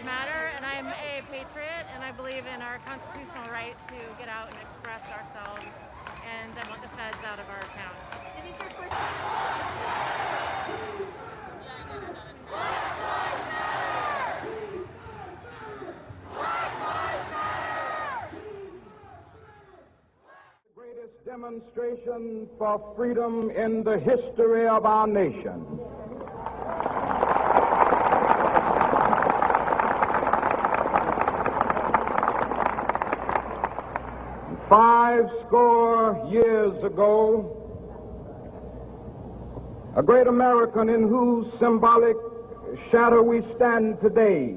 matter, and I'm a patriot, and I believe in our constitutional right to get out and express ourselves, and I want the feds out of our town. Is this your first? Greatest demonstration for freedom in the history of our nation. Five score years ago, a great American in whose symbolic shadow we stand today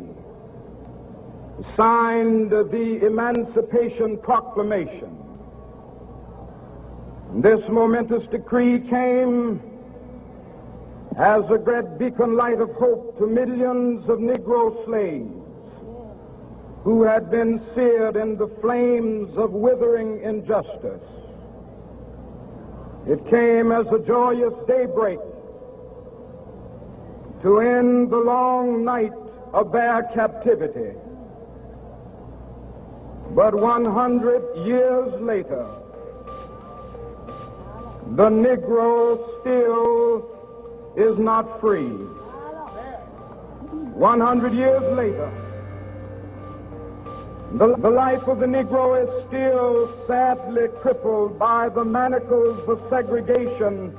signed the Emancipation Proclamation. This momentous decree came as a great beacon light of hope to millions of Negro slaves who had been seared in the flames of withering injustice. It came as a joyous daybreak to end the long night of their captivity. But 100 years later, the Negro still is not free. 100 years later, the life of the Negro is still sadly crippled by the manacles of segregation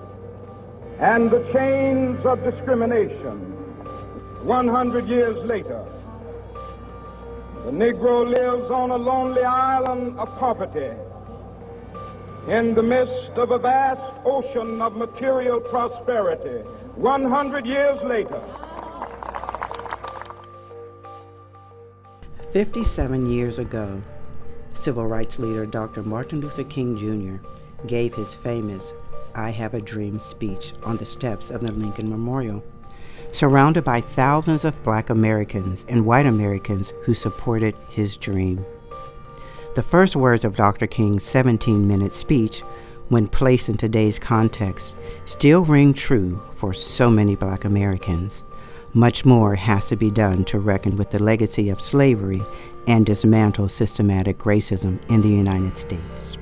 and the chains of discrimination. 100 years later, the Negro lives on a lonely island of poverty in the midst of a vast ocean of material prosperity. 100 years later. 57 years ago, civil rights leader Dr. Martin Luther King Jr. gave his famous "I Have a Dream" speech on the steps of the Lincoln Memorial, surrounded by thousands of Black Americans and white Americans who supported his dream. The first words of Dr. King's 17-minute speech, when placed in today's context, still ring true for so many Black Americans. Much more has to be done to reckon with the legacy of slavery and dismantle systematic racism in the United States.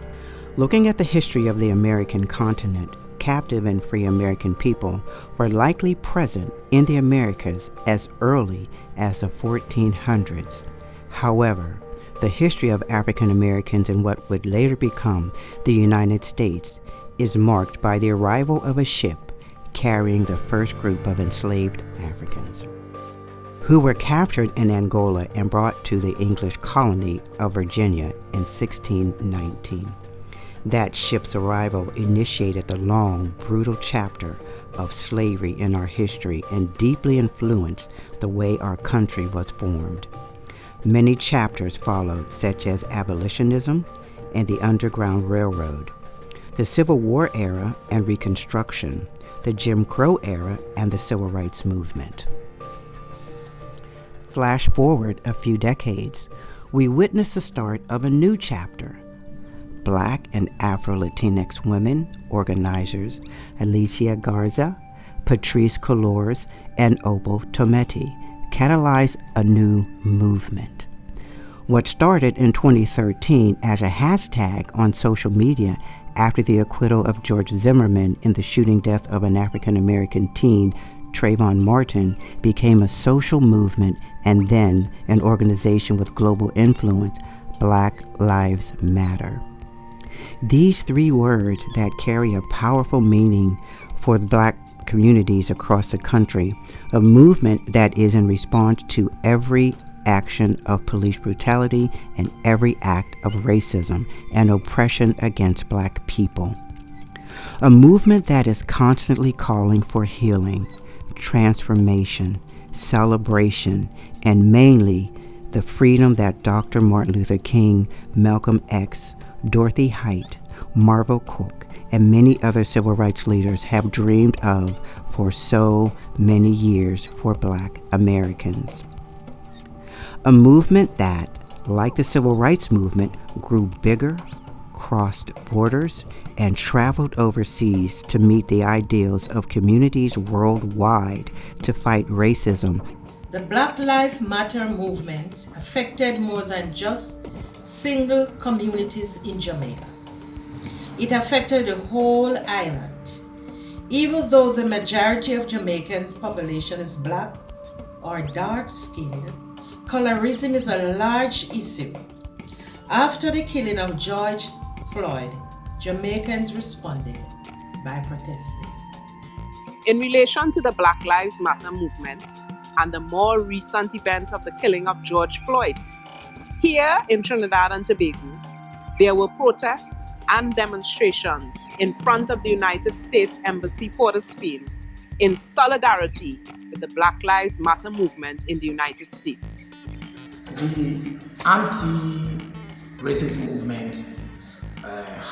Looking at the history of the American continent, captive and free American people were likely present in the Americas as early as the 1400s. However, the history of African Americans in what would later become the United States is marked by the arrival of a ship carrying the first group of enslaved Africans, who were captured in Angola and brought to the English colony of Virginia in 1619. That ship's arrival initiated the long, brutal chapter of slavery in our history and deeply influenced the way our country was formed. Many chapters followed, such as abolitionism and the Underground Railroad, the Civil War era and Reconstruction, the Jim Crow era, and the Civil Rights Movement. Flash forward a few decades, we witness the start of a new chapter. Black and Afro-Latinx women organizers Alicia Garza, Patrice Colors, and Opal Tometi catalyzed a new movement. What started in 2013 as a hashtag on social media after the acquittal of George Zimmerman in the shooting death of an African-American teen, Trayvon Martin, became a social movement and then an organization with global influence, Black Lives Matter. These three words that carry a powerful meaning for the Black communities across the country, a movement that is in response to every action of police brutality and every act of racism and oppression against Black people. A movement that is constantly calling for healing, transformation, celebration, and mainly the freedom that Dr. Martin Luther King, Malcolm X, Dorothy Height, Marvel Cook, and many other civil rights leaders have dreamed of for so many years for Black Americans. A movement that, like the civil rights movement, grew bigger, crossed borders, and traveled overseas to meet the ideals of communities worldwide to fight racism. The Black Lives Matter movement affected more than just single communities in Jamaica. It affected the whole island. Even though the majority of Jamaicans' population is black or dark-skinned, colorism is a large issue. After the killing of George Floyd, Jamaicans responded by protesting. In relation to the Black Lives Matter movement and the more recent event of the killing of George Floyd, here in Trinidad and Tobago, there were protests and demonstrations in front of the United States Embassy, Port of Spain, in solidarity with the Black Lives Matter movement in the United States. The anti-racist movement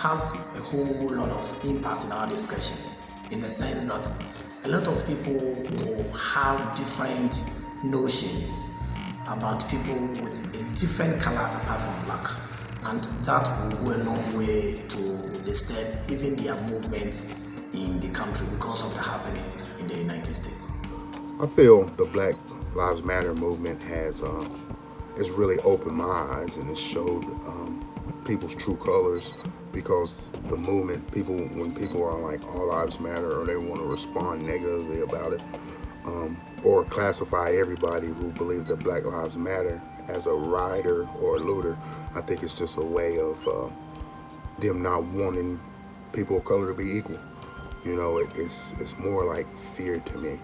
has a whole lot of impact in our discussion, in the sense that a lot of people will have different notions about people with a different color apart from black, and that will go a long way to disturb even their movement in the country because of the happenings in the United States. I feel the Black Lives Matter movement has it's really opened my eyes, and it showed people's true colors, because the movement, when people are like all lives matter, or they want to respond negatively about it, or classify everybody who believes that Black Lives Matter as a rioter or a looter, I think it's just a way of them not wanting people of color to be equal. You know, it's more like fear to me.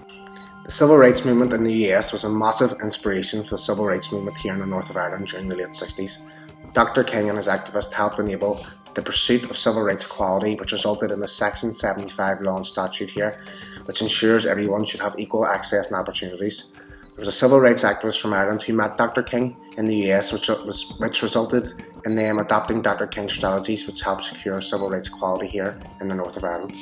The civil rights movement in the US was a massive inspiration for the civil rights movement here in the north of Ireland during the late 60s. Dr. King and his activists helped enable the pursuit of civil rights equality, which resulted in the Section 75 law and statute here, which ensures everyone should have equal access and opportunities. There was a civil rights activist from Ireland who met Dr. King in the US, which resulted in them adopting Dr. King's strategies, which helped secure civil rights equality here in the north of Ireland.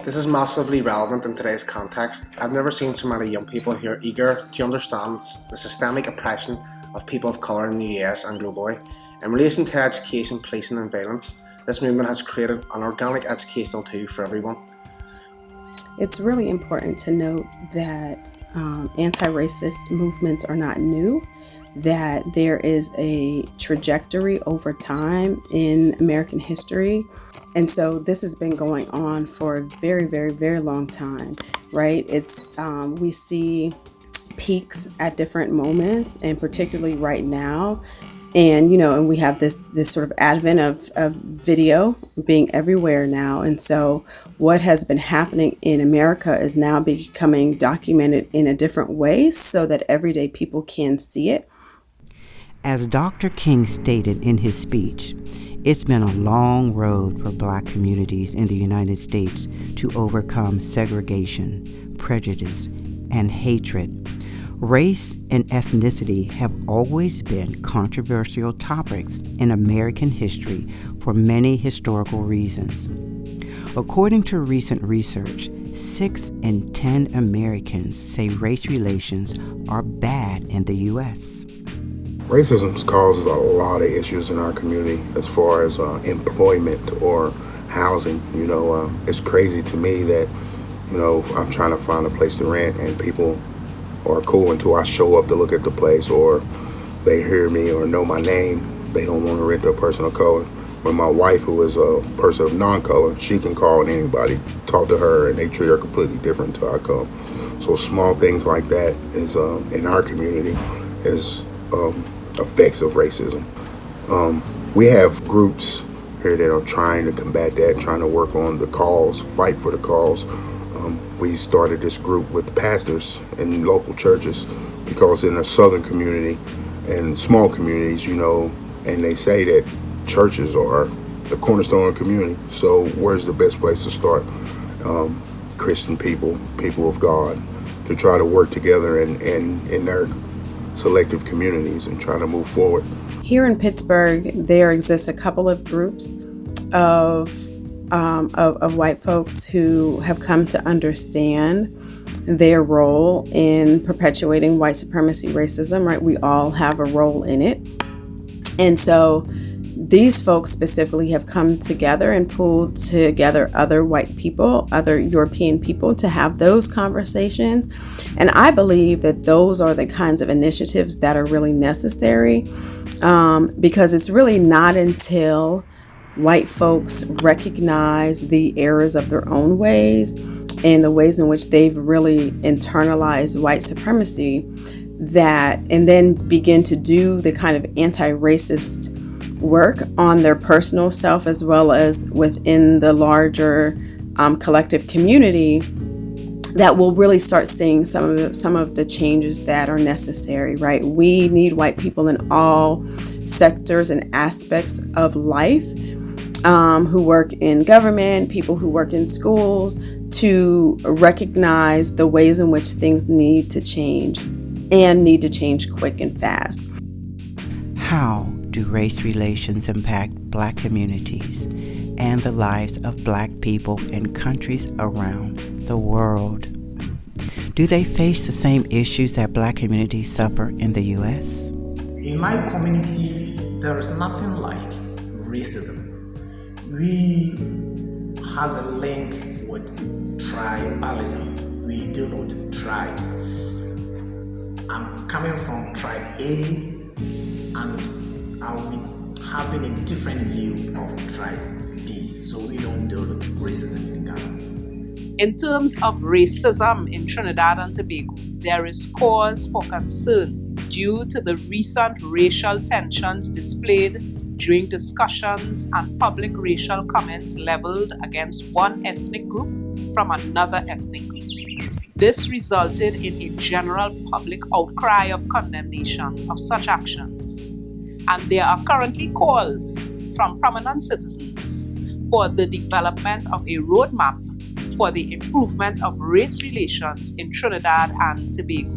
This is massively relevant in today's context. I've never seen so many young people who are eager to understand the systemic oppression of people of colour in the US and globally. In relation to education, policing and violence, this movement has created an organic educational tool for everyone. It's really important to note that anti-racist movements are not new, that there is a trajectory over time in American history. And so this has been going on for a very, very, very long time, right? We see peaks at different moments, and particularly right now. And, and we have this sort of advent of video being everywhere now. And so what has been happening in America is now becoming documented in a different way so that everyday people can see it. As Dr. King stated in his speech, it's been a long road for Black communities in the United States to overcome segregation, prejudice, and hatred. Race and ethnicity have always been controversial topics in American history for many historical reasons. According to recent research, 6 in 10 Americans say race relations are bad in the U.S. Racism causes a lot of issues in our community as far as employment or housing. It's crazy to me that, I'm trying to find a place to rent and people are cool until I show up to look at the place, or they hear me or know my name. They don't want to rent to a person of color. When my wife, who is a person of non-color, she can call anybody, talk to her, and they treat her completely different until I come. So small things like that is in our community is effects of racism. We have groups here that are trying to combat that, trying to work on the cause, fight for the cause. We started this group with pastors in local churches, because in the southern community and small communities, and they say that churches are the cornerstone of the community. So where's the best place to start? Christian people of God, to try to work together in their selective communities and try to move forward. Here in Pittsburgh, there exists a couple of groups of white folks who have come to understand their role in perpetuating white supremacy racism, right? We all have a role in it. And so these folks specifically have come together and pulled together other white people, other European people, to have those conversations. And I believe that those are the kinds of initiatives that are really necessary, because it's really not until white folks recognize the errors of their own ways and the ways in which they've really internalized white supremacy and then begin to do the kind of anti-racist work on their personal self as well as within the larger collective community, that we'll really start seeing some of the changes that are necessary, right? We need white people in all sectors and aspects of life, who work in government, people who work in schools, to recognize the ways in which things need to change and need to change quick and fast. How do race relations impact Black communities and the lives of Black people in countries around the world? Do they face the same issues that Black communities suffer in the U.S.? In my community, there is nothing like racism. We has a link with tribalism. We deal with tribes. I'm coming from tribe A, and I'll be having a different view of tribe B. So we don't deal with racism in Ghana. In terms of racism in Trinidad and Tobago, there is cause for concern due to the recent racial tensions displayed during discussions and public racial comments leveled against one ethnic group from another ethnic group. This resulted in a general public outcry of condemnation of such actions, and there are currently calls from prominent citizens for the development of a roadmap for the improvement of race relations in Trinidad and Tobago.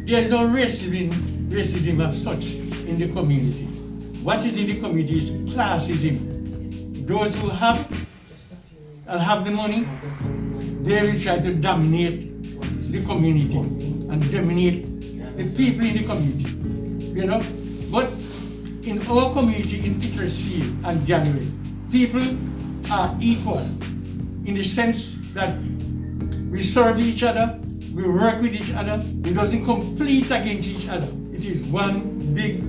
There is no racism as such in the communities. What is in the community is classism. Those who have the money, they will try to dominate the community and dominate the people in the community. You know? But in our community in Petersfield and January, people are equal in the sense that we serve each other, we work with each other, we don't compete against each other. It is one big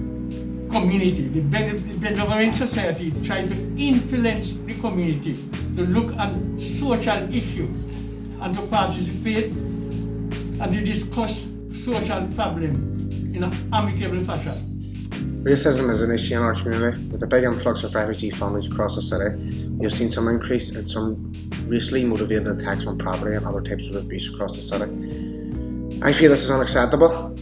community. The benevolent society try to influence the community to look at social issues and to participate and to discuss social problems in an amicable fashion. Racism is an issue in our community. With a big influx of refugee families across the city, we have seen some increase in some racially motivated attacks on property and other types of abuse across the city. I feel this is unacceptable,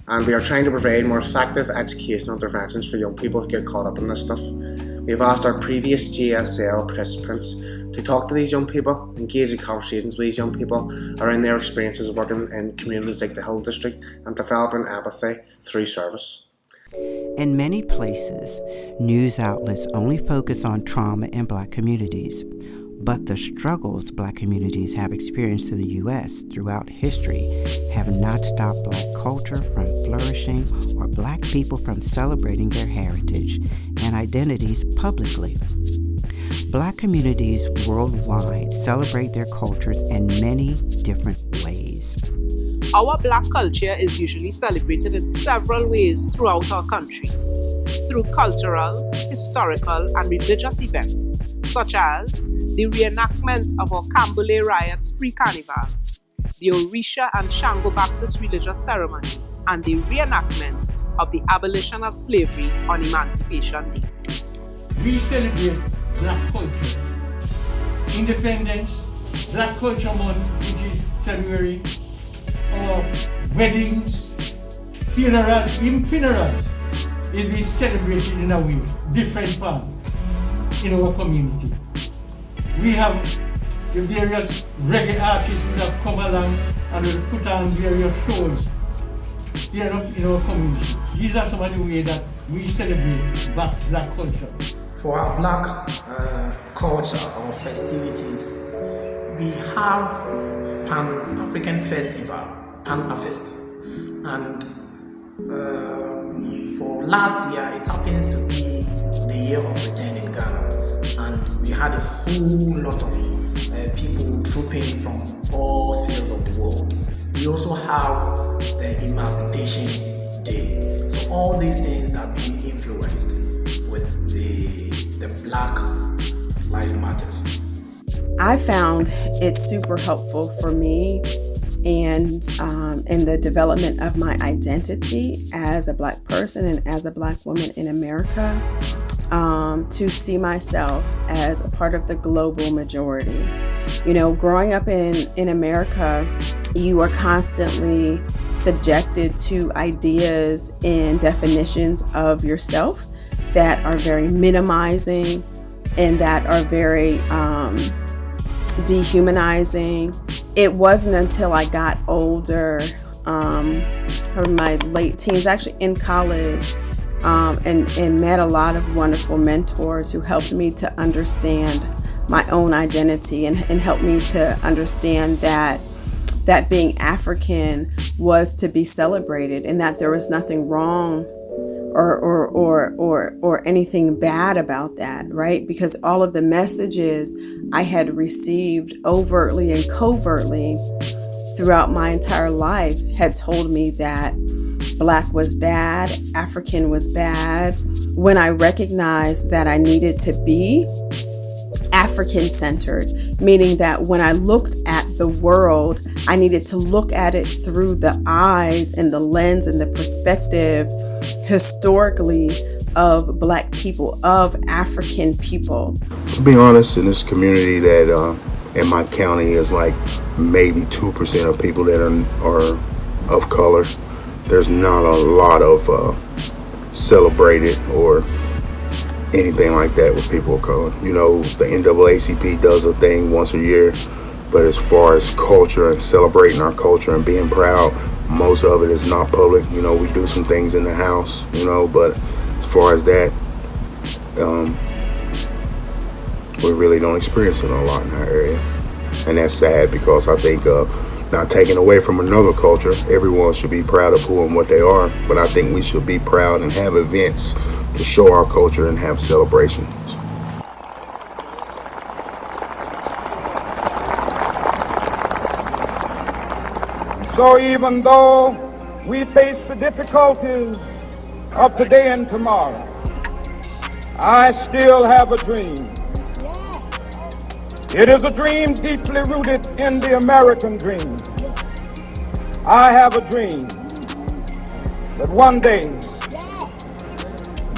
and we are trying to provide more effective educational interventions for young people who get caught up in this stuff. We have asked our previous GSL participants to talk to these young people, engage in conversations with these young people around their experiences working in communities like the Hill District and developing empathy through service. In many places, news outlets only focus on trauma in Black communities, but the struggles Black communities have experienced in the U.S. throughout history have not stopped Black culture from flourishing or Black people from celebrating their heritage and identities publicly. Black communities worldwide celebrate their cultures in many different ways. Our Black culture is usually celebrated in several ways throughout our country, through cultural, historical, and religious events, such as the reenactment of our Cambule riots pre-carnival, the Orisha and Shango Baptist religious ceremonies, and the reenactment of the abolition of slavery on Emancipation Day. We celebrate Black culture. Independence, Black Culture Month, which is February, or weddings, funerals, even funerals, it is celebrated in a way, different form in our community. We have the various reggae artists who have come along and will put on various shows here in our community. These are some of the ways that we celebrate Black culture. For our Black culture or festivities, we have Pan-African Festival, Pan-Afest, and For last year, it happens to be the year of return in Ghana, and we had a whole lot of people trooping from all spheres of the world. We also have the Emancipation Day. So all these things are being influenced with the Black Lives Matters. I found it super helpful for me and in the development of my identity as a Black person and as a Black woman in America, to see myself as a part of the global majority. You know, growing up in America, you are constantly subjected to ideas and definitions of yourself that are very minimizing and that are very dehumanizing. It wasn't until I got older, or my late teens, actually in college, and met a lot of wonderful mentors who helped me to understand my own identity and helped me to understand that being African was to be celebrated and that there was nothing wrong or anything bad about that, right? Because all of the messages I had received overtly and covertly throughout my entire life had told me that Black was bad, African was bad. When I recognized that I needed to be African-centered, meaning that when I looked at the world, I needed to look at it through the eyes and the lens and the perspective historically of Black people, of African people. To be honest, in this community that in my county is like maybe 2% of people that are of color, there's not a lot of celebrated or anything like that with people of color. You know, the NAACP does a thing once a year, but as far as culture and celebrating our culture and being proud, most of it is not public. You know, we do some things in the house, you know, but as far as that, we really don't experience it a lot in our area. And that's sad because I think not taking away from another culture, everyone should be proud of who and what they are, but I think we should be proud and have events to show our culture and have celebrations. So even though we face the difficulties of today and tomorrow, I still have a dream. It is a dream deeply rooted in the American dream. I have a dream that one day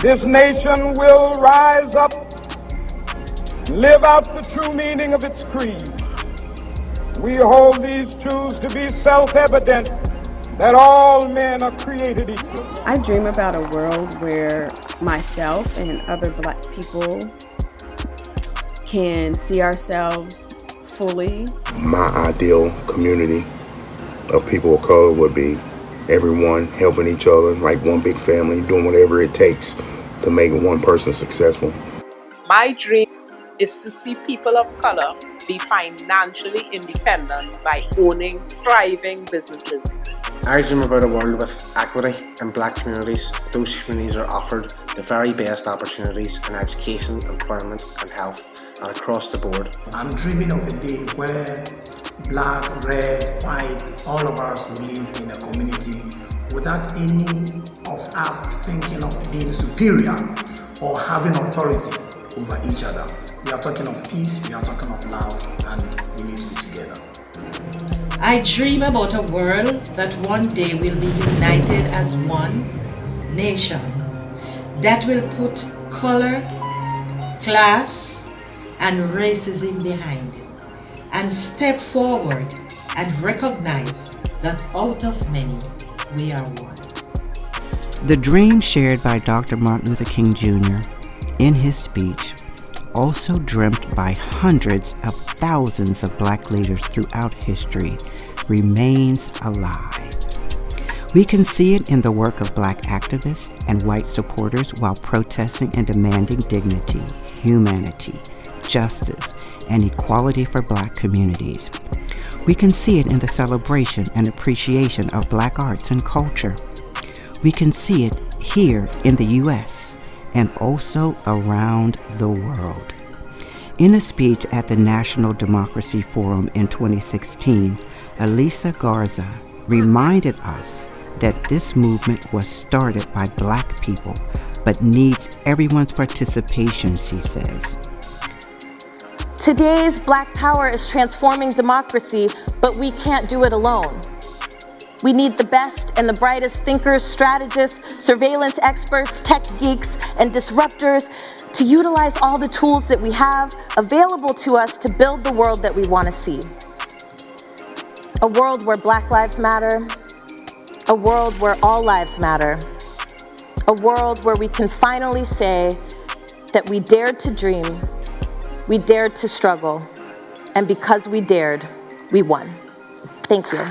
this nation will rise up, live out the true meaning of its creed. We hold these truths to be self-evident that all men are created equal. I dream about a world where myself and other Black people can see ourselves fully. My ideal community of people of color would be everyone helping each other, like one big family, doing whatever it takes to make one person successful. My dream is to see people of color be financially independent by owning thriving businesses. I dream about a world with equity in Black communities. Those communities are offered the very best opportunities in education, employment and health, and across the board. I'm dreaming of a day where Black, red, white, all of us will live in a community without any of us thinking of being superior or having authority over each other. We are talking of peace, we are talking of love, and we need to be together. I dream about a world that one day will be united as one nation that will put color, class, and racism behind it and step forward and recognize that out of many, we are one. The dream shared by Dr. Martin Luther King Jr. in his speech, also dreamt by hundreds of thousands of Black leaders throughout history, remains alive. We can see it in the work of Black activists and white supporters while protesting and demanding dignity, humanity, justice, and equality for Black communities. We can see it in the celebration and appreciation of Black arts and culture. We can see it here in the U.S. and also around the world. In a speech at the National Democracy Forum in 2016, Elisa Garza reminded us that this movement was started by Black people, but needs everyone's participation, she says. Today's Black power is transforming democracy, but we can't do it alone. We need the best and the brightest thinkers, strategists, surveillance experts, tech geeks, and disruptors to utilize all the tools that we have available to us to build the world that we want to see. A world where Black lives matter, a world where all lives matter, a world where we can finally say that we dared to dream, we dared to struggle, and because we dared, we won. Thank you.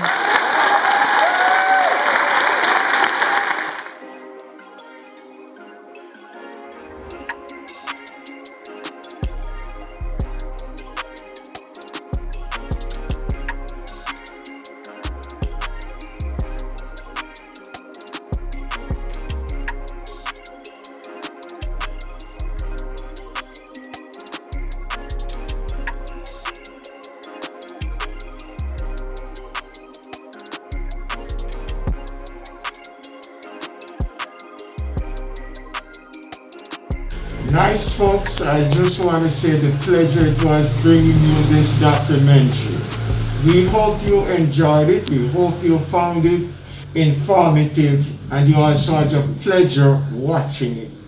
Nice folks, I just want to say the pleasure it was bringing you this documentary. We hope you enjoyed it, we hope you found it informative, and you also had a pleasure watching it.